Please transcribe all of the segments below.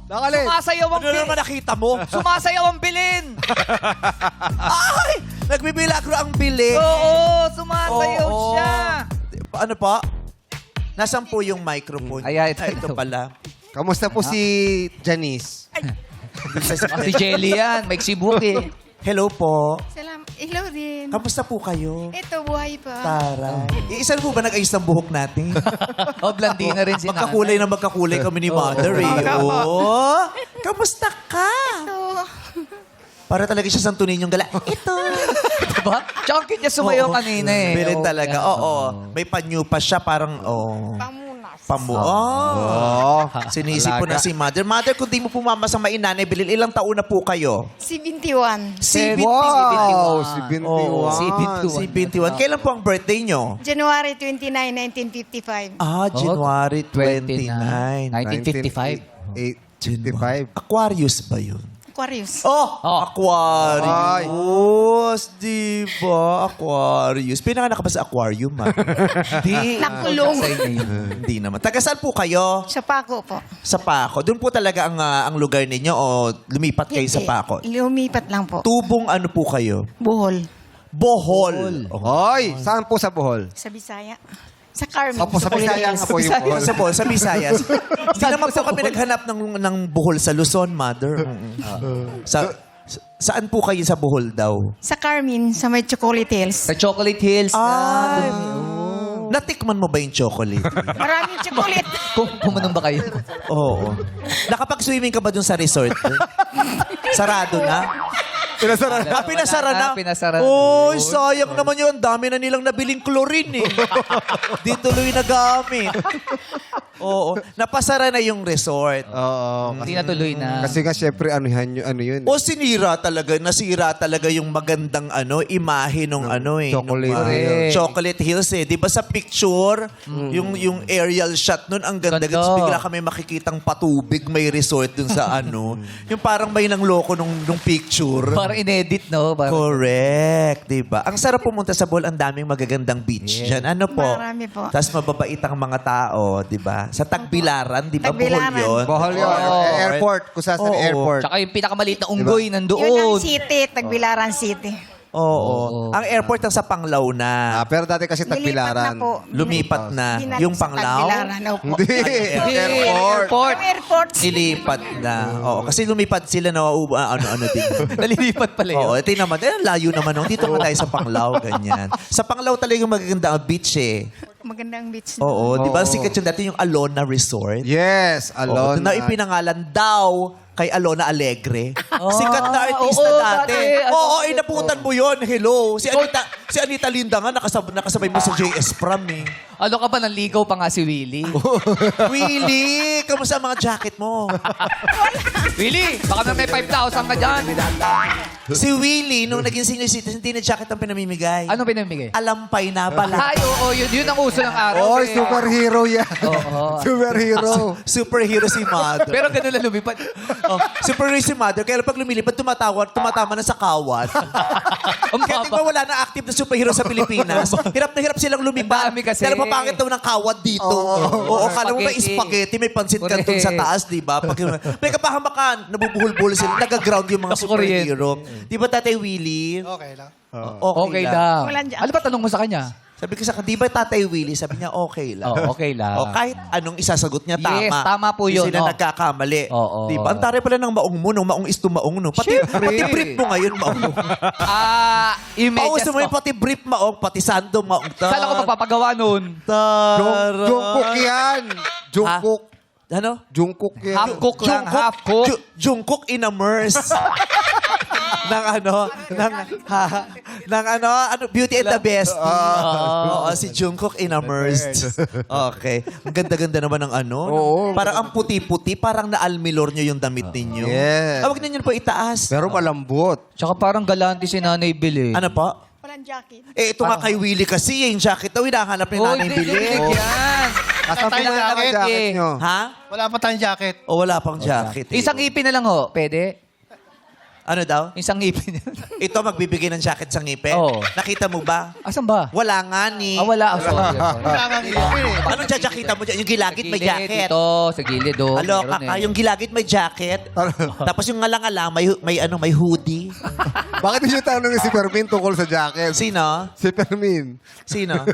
Nakalin. Sumasayaw ang Ano naman nakita mo? Sumasayaw ang bilin. Ay! Nagbibilagro ang bili. Oo, sumasayaw Oo. siya. Ano pa? Nasaan po yung microphone? Ay, ito pala. Kamusta po si Janice? Si Jelly yan, may sibuk eh. Hello po. Hello din. Kamusta po kayo? Ito, buhay pa. Taray. Isa po ba nag-ayos ng buhok natin? O, blandina rin si Magkakulay na magkakulay kami ni Mother eh. Oh, kamusta ka? Ito. Para talaga siya Santo Niñong gala. Ito. Diba? Tsaka ang cute niya sumayaw Oo. kanina eh. Bilin Oo, talaga. yan. Oo. May panyo pa siya. Parang, Pamunas. Oh. Sinisip po na si Mother. Mother, kung di mo pumama sa mainanay, bilil, ilang taon na po kayo? 71. Wow! Si Oo. 21. 71. Kailan po ang birthday nyo? January 29, 1955. January 29. 8:55. Aquarius ba yun? Aquarius. Oh! Aquarius! Di ba? Aquarius. Pinanganak ka ba sa aquarium, ma? Di. Nakulong. Hindi naman. Taga saan po kayo? Sa Paco po. Sa Paco. Doon po talaga ang lugar ninyo o lumipat kayo sa Paco? Lumipat lang po. Tubong ano po kayo? Bohol. Bohol. Hoy! Saan po sa Bohol? Sa Bisaya. Sa Carmen. Opo, sa Bisaya nga po yung Bohol. Sa Bohol, sa Visayas. Hindi naman po kami naghanap ng Bohol sa Luzon, Mother. Saan po kayo sa Bohol daw? Sa Carmen, sa may Chocolate Hills. Sa Chocolate Hills Ay, na. natikman mo ba yung chocolate? Maraming chocolate. Pumunong ba kayo? Oo. Nakapag-swimming ka ba dun sa resort? Sarado na? Pinasara na. Pinasara na? Pinasara na. Oy, sayang naman yun. Ang dami na nilang nabiling chlorine eh. Di tuloy na gamit. Oo. Napasara na yung resort. Oo. Hindi natuloy na. Kasi nga, syempre, ano yun? O sinira talaga, nasira talaga yung magandang imahe nung Chocolate nung, Hills. Chocolate Hills eh. 'Di ba sa picture, yung aerial shot nun ang ganda. Ganda. Tapos bigla kami makikitang patubig, may resort dun sa yung parang may nangloko nung picture. Parang inedit, no? Parang, Correct, 'di ba? Ang sarap pumunta sa Bohol, ang daming magagandang beach diyan. Ano po? Marami po. Tapos mababait ang mga tao, 'di ba? Sa Tagbilaran, 'di ba? Bohol Tagbilaran. 'yon. Bohol yun. Oo. Airport. Kung saan Oo. airport. tsaka yung pinakamaliit na unggoy Yun ang nandoon. city, Tagbilaran City. Oo. Ang airport ang sa Panglao na. Pero dati kasi Nilipat na Tagbilaran. po. Lumipat na. Dinala Yung sa Panglao, Tagbilaran. Opo. Hindi. Airport. Yung airport. nilipat na. Oo, kasi lumipat sila na ano-ano din. Nalilipat pala yun. Oo, ito naman. Layo naman. Dito nga tayo sa Panglao, ganyan. Sa Panglao talaga yung magaganda ang beach eh. Magandang beach. Oo, di ba? Oo. Sikat yung dati yung Alona Resort. Yes, Oo, alone. na ipinangalan daw kay Alona Alegre. Sikat na artista oo, dati. dati. Oo, inabutan mo yon. Hello. Si Anita Linda nga, nakasabay mo sa JS Pram eh. Ano ka ba, nanligaw pa nga si Willie? Willie, kamusta ang mga jacket mo? Willie, baka may 5,000 ka dyan. Si Willie, nung naging senior citizen, hindi na jacket ang pinamimigay. Anong pinamigay? Alampay na pala. Ay, oo, yun ang uso ng araw. Oy, superhero yan. Oo. Superhero. Superhero si Mother. Pero ganun lang lumipad. Superhero si Mother, kaya pag lumilipad, tumatama na sa kawat. Ang Kaya baba. tingnan wala na active na superhero sa Pilipinas. Hirap na hirap silang lumipad. Ang dami kasi. Dahil mapangit daw ng kawat dito. Oo, kala mo may spaghetti, may pansit canton sa taas, di ba? May kapahamakan, nabubuhol-buhol sila, nagaground yung mga Tapos kuryente. superhero. Di ba, Tatay Willie? Okay lang. Okay lang. Walang dyan. Ano ba tanong mo sa kanya? Sabi ko sa kanya, di ba Tatay Willie? Sabi niya, okay lang. Okay lang. O kahit anong isasagot niya, tama. Yes, tama po yun, Hindi sila no? nagkakamali. Oo. Di ba? Ang taray pala ng maong mo, no? Maong is to maong, no? Pati brief mo ngayon, maong. Images Pauso mo yung ko. pati brief maong, pati sando maong. Saan ako magpapagawa nun? Jungkook yan. Jungkook. Ano? Jungkook yan. Half cook lang, half cook. Jungkook in a merce. Beauty and the Beast. Oo, si Jungkook in a merce. Okay. Ang ganda-ganda naman ng Oo. Parang ang puti-puti, parang na-almilor nyo yung damit ninyo. Yes. Huwag ninyo po itaas. Pero malambot. Tsaka parang galante si Nanay Bill eh. Ano po? Walang jacket. Ito nga kay Willie kasi, yung jacket daw, hinahanap ni Nanay Billy. Yan. Kasama Tayo na ang jacket, jacket eh. nyo. Ha? Wala pa tayong jacket. O wala pang jacket. Isang ipin na lang ho. Pwede? Ano daw? Yung isang ngipin. Ito, magbibigay ng jacket sa ngipin? Oo. Nakita mo ba? Asan ba? Wala nga ni. Wala. Oh, sorry. Anong jajakita mo dyan? Yung gilagid may jacket. Ito, sa gilid. Oh. Alo, Meron kaka, yung gilagid may jacket. Tapos yung ngalang-alang, may hoodie. Bakit hindi niyo tanong si Fermin tungkol sa jacket? Sino? Si Fermin. Sino?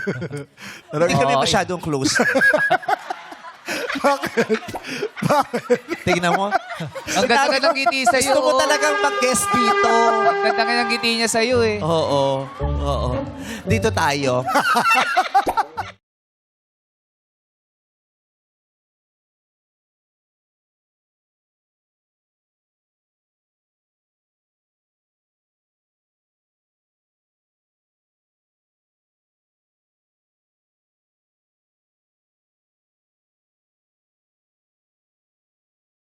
Hindi kami masyadong close. Tingnan mo. Ang ganda ng ngiti sa'yo. Gusto mo talagang mag-guest dito. Ang ganda ng ngiti niya sa'yo eh. Oo. Dito tayo.